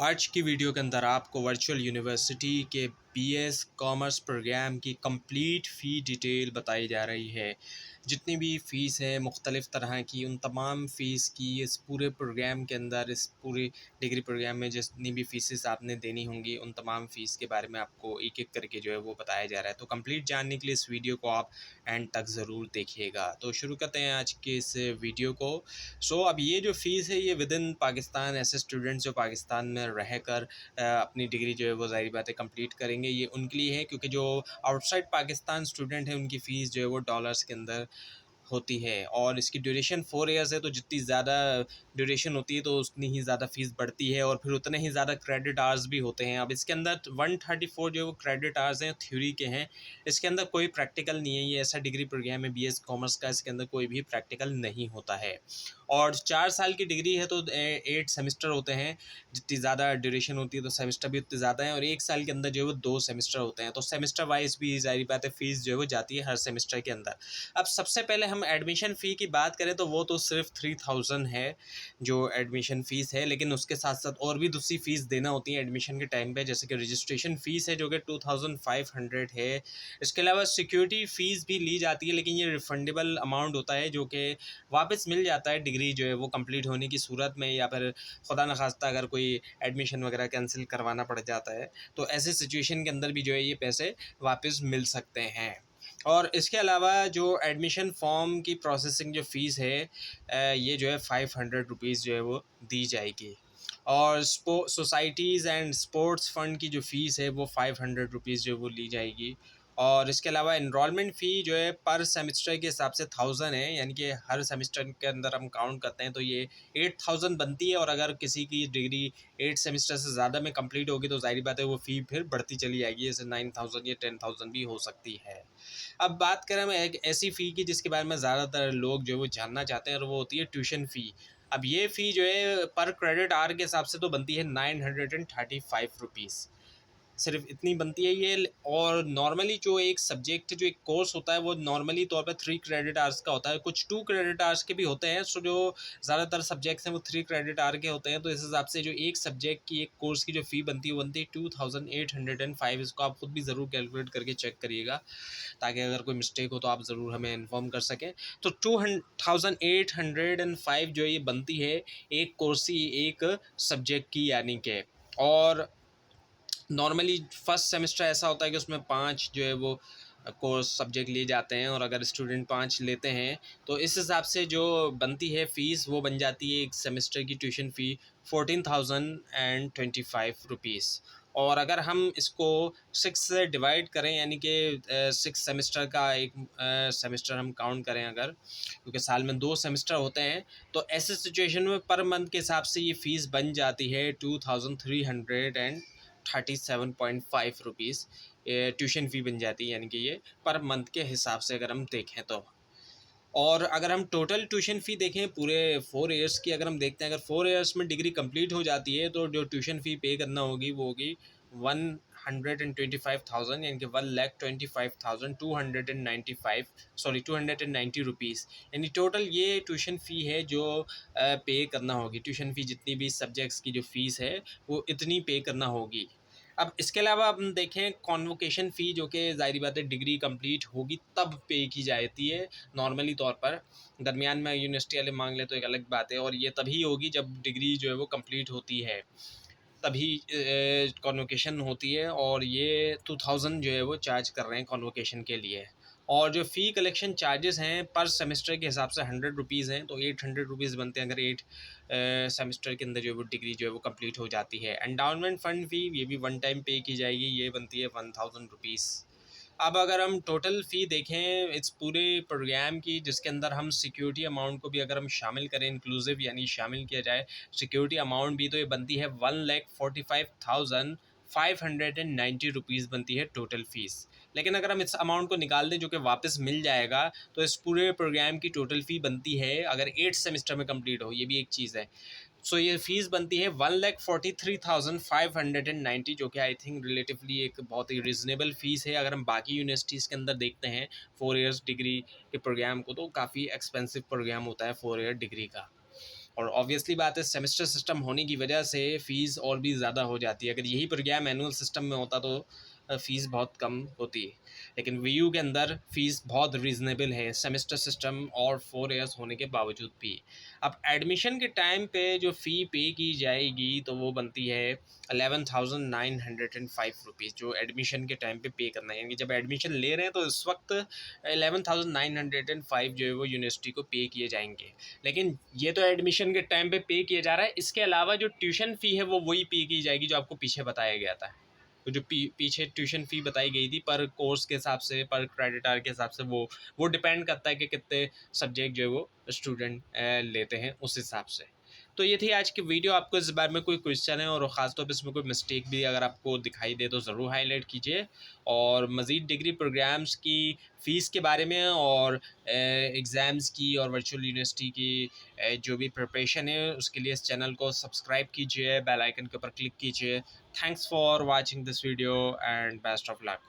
आज की वीडियो के अंदर आपको वर्चुअल यूनिवर्सिटी के बीएस कॉमर्स प्रोग्राम की कंप्लीट फ़ी डिटेल बताई जा रही है। जितनी भी फ़ीस है मुख्तलिफ़ तरह की, उन तमाम फ़ीस की इस पूरे प्रोग्राम के अंदर, इस पूरे डिग्री प्रोग्राम में जितनी भी फ़ीसेस आपने देनी होंगी, उन तमाम फ़ीस के बारे में आपको एक-एक करके जो है वो बताया जा रहा है। तो कंप्लीट जानने के लिए इस वीडियो को आप एंड तक ज़रूर देखिएगा। तो शुरू करते हैं आज के इस वीडियो को। अब ये जो फ़ीस है ये विद इन पाकिस्तान, ऐसे स्टूडेंट्स जो पाकिस्तान में रहकर अपनी डिग्री जो है वो ज़ाहिर बात है कंप्लीट करेंगे, ये उनके लिए है, क्योंकि जो आउटसाइड पाकिस्तान स्टूडेंट हैं उनकी फ़ीस जो है वो डॉलर्स के अंदर होती है। और इसकी ड्यूरेशन 4 इयर्स है, तो जितनी ज़्यादा ड्यूरेशन होती है तो उतनी ही ज़्यादा फ़ीस बढ़ती है और फिर उतने ही ज़्यादा क्रेडिट आवर्स भी होते हैं। अब इसके अंदर 134 जो वो क्रेडिट आवर्स हैं थ्योरी के हैं, इसके अंदर कोई प्रैक्टिकल नहीं है। ये ऐसा डिग्री प्रोग्राम है बीएस कॉमर्स का, इसके अंदर कोई भी प्रैक्टिकल नहीं होता है। और 4 साल की डिग्री है तो 8 सेमेस्टर होते हैं। जितनी ज़्यादा ड्यूरेशन होती है तो सेमेस्टर भी उतने ज़्यादा हैं, और 1 साल के अंदर जो है वो 2 सेमेस्टर होते हैं। तो सेमेस्टर वाइज़ भी ज़ाहिर बात है फ़ीस जो है वो जाती है हर सेमेस्टर के अंदर। अब सबसे पहले हम एडमिशन फ़ी की बात करें तो वो तो सिर्फ 3000 है जो एडमिशन फ़ीस है, लेकिन उसके साथ साथ और भी दूसरी फ़ीस देना होती है एडमिशन के टाइम पे, जैसे कि रजिस्ट्रेशन फ़ीस है जो कि 2500 है। इसके अलावा सिक्योरिटी फ़ीस भी ली जाती है, लेकिन ये रिफंडेबल अमाउंट होता है जो कि वापस मिल जाता है डिग्री जो है वो कंप्लीट होने की सूरत में, या फिर खुदा न खास्ता अगर कोई एडमिशन वगैरह कैंसिल करवाना पड़ जाता है तो ऐसे सिचुएशन के अंदर भी जो है ये पैसे वापस मिल सकते हैं। और इसके अलावा जो एडमिशन फ़ॉर्म की प्रोसेसिंग जो फ़ीस है, ये जो है 500 रुपीज़ जो है वो दी जाएगी। और सोसाइटीज़ एंड स्पोर्ट्स फ़ंड की जो फ़ीस है वो 500 रुपीज़ जो है वो ली जाएगी। और इसके अलावा एनरोलमेंट फ़ी जो है पर सेमेस्टर के हिसाब से 1000 है, यानी कि हर सेमेस्टर के अंदर हम काउंट करते हैं तो ये 8000 बनती है। और अगर किसी की डिग्री 8 सेमेस्टर से ज़्यादा में कंप्लीट होगी तो ज़ाहिर बात है वो फ़ी फिर बढ़ती चली जाएगी, जैसे 9000 या 10000 भी हो सकती है। अब बात करें हम एक ऐसी फ़ी की जिसके बारे में ज़्यादातर लोग जो है वो जानना चाहते हैं, और वो होती है ट्यूशन फ़ी। अब ये फ़ी जो है पर क्रेडिट आवर के हिसाब से तो बनती है 935 रुपीज़, सिर्फ इतनी बनती है ये। और नॉर्मली जो एक सब्जेक्ट, जो एक कोर्स होता है वो नॉर्मली तौर पे 3 क्रेडिट आवर्स का होता है, कुछ 2 क्रेडिट आवर्स के भी होते हैं। जो ज़्यादातर सब्जेक्ट्स हैं वो 3 क्रेडिट आवर के होते हैं। तो इस हिसाब से जो एक सब्जेक्ट की, एक कोर्स की जो फ़ी बनती है वो बनती है 2805। इसको आप खुद भी ज़रूर कैलकुलेट करके चेक करिएगा, ताकि अगर कोई मिस्टेक हो तो आप ज़रूर हमें इन्फॉर्म कर सकें। तो 2805 जो ये बनती है एक कोर्स की, एक सब्जेक्ट की, यानी कि। और नॉर्मली फर्स्ट सेमेस्टर ऐसा होता है कि उसमें 5 जो है वो कोर्स सब्जेक्ट लिए जाते हैं, और अगर स्टूडेंट 5 लेते हैं तो इस हिसाब से जो बनती है फ़ीस वो बन जाती है एक सेमेस्टर की ट्यूशन फ़ी 14,025 रुपीज़। और अगर हम इसको 6 से डिवाइड करें, यानी कि 6 सेमेस्टर का एक सेमेस्टर हम काउंट करें अगर, क्योंकि साल में 2 सेमेस्टर होते हैं, तो ऐसे सिचुएशन में पर मंथ के हिसाब से ये फ़ीस बन जाती है 2337.5 रुपीज़। ट्यूशन फ़ी बन जाती है, यानी कि ये पर मंथ के हिसाब से अगर हम देखें तो। और अगर हम टोटल ट्यूशन फ़ी देखें पूरे 4 इयर्स की, अगर हम देखते हैं, अगर 4 इयर्स में डिग्री कंप्लीट हो जाती है तो जो ट्यूशन फ़ी पे करना होगी वो होगी 125,000, यानी कि 1,25,295, सॉरी 290 रुपीज़। यानी टोटल ये ट्यूशन फ़ी है जो पे करना होगी। ट्यूशन फ़ी जितनी भी सब्जेक्ट्स की जो फ़ीस है वो इतनी पे करना होगी। अब इसके अलावा अब हम देखें कॉन्वोकेशन फ़ी, जो कि ज़ाहिर बात है डिग्री कंप्लीट होगी तब पे की जाती है नॉर्मली तौर पर। दरमियान में यूनिवर्सिटी वाले मांग लें तो एक अलग बात है, और ये तभी होगी जब डिग्री जो है वो कंप्लीट होती है, तभी कॉन्वोकेशन होती है। और ये 2000 जो है वो चार्ज कर रहे हैं कॉन्वोकेशन के लिए। और जो फ़ी कलेक्शन चार्जेस हैं पर सेमेस्टर के हिसाब से 100 रुपीज़ हैं, तो 800 रुपीज़ बनते हैं अगर 8 सेमेस्टर के अंदर जो है वो डिग्री जो है वो कंप्लीट हो जाती है। एंडाउनमेंट फ़ंड फ़ी ये भी वन टाइम पे की जाएगी, ये बनती है 1000 रुपीज़। अब अगर हम टोटल फ़ी देखें इस पूरे प्रोग्राम की, जिसके अंदर हम सिक्योरिटी अमाउंट को भी अगर हम शामिल करें, इंक्लूसिव यानी शामिल किया जाए सिक्योरिटी अमाउंट भी, तो ये बनती है 1,45,590 रुपीज़ बनती है टोटल फ़ीस। लेकिन अगर हम इस अमाउंट को निकाल दें जो कि वापस मिल जाएगा, तो इस पूरे प्रोग्राम की टोटल फ़ी बनती है, अगर 8 सेमेस्टर में कंप्लीट हो, ये भी एक चीज़ है। ये फ़ीस बनती है 1,43,590, जो कि आई थिंक रिलेटिवली एक बहुत ही रिजनेबल फ़ीस है। अगर हम बाकी यूनिवर्सिटीज़ के अंदर देखते हैं 4 इयर्स डिग्री के प्रोग्राम को, तो काफ़ी एक्सपेंसिव प्रोग्राम होता है 4 ईयर डिग्री का। और ऑब्वियसली बात है सेमेस्टर सिस्टम होने की वजह से फ़ीस और भी ज़्यादा हो जाती है। अगर यही प्रोग्राम एनुअल सिस्टम में होता तो फ़ीस बहुत कम होती है, लेकिन वीयू के अंदर फ़ीस बहुत रीज़नेबल है सेमेस्टर सिस्टम और 4 ईयर्स होने के बावजूद भी। अब एडमिशन के टाइम पे जो फ़ी पे की जाएगी तो वो बनती है 11,905 रुपीज़, जो एडमिशन के टाइम पे करना है। यानी कि जब एडमिशन ले रहे हैं तो इस वक्त 11,905 जो है वो यूनिवर्सिटी को पे किए जाएंगे। लेकिन ये तो एडमिशन के टाइम पे किया जा रहा है, इसके अलावा जो ट्यूशन फ़ी है वो वही पे की जाएगी जो आपको पीछे बताया गया था। तो जो पीछे ट्यूशन फ़ी बताई गई थी पर कोर्स के हिसाब से, पर क्रेडिट आवर के हिसाब से, वो डिपेंड करता है कि कितने सब्जेक्ट जो है वो स्टूडेंट लेते हैं उस हिसाब से। तो ये थी आज की वीडियो। आपको इस बारे में कोई क्वेश्चन है और ख़ासतौर पर इसमें कोई मिस्टेक भी अगर आपको दिखाई दे तो ज़रूर हाईलाइट कीजिए। और मज़ीद डिग्री प्रोग्राम्स की फ़ीस के बारे में और एग्ज़ाम्स की और वर्चुअल यूनिवर्सिटी की जो भी प्रिपरेशन है उसके लिए इस चैनल को सब्सक्राइब कीजिए, बेल आइकन के ऊपर क्लिक कीजिए। Thanks for watching this video and best of luck.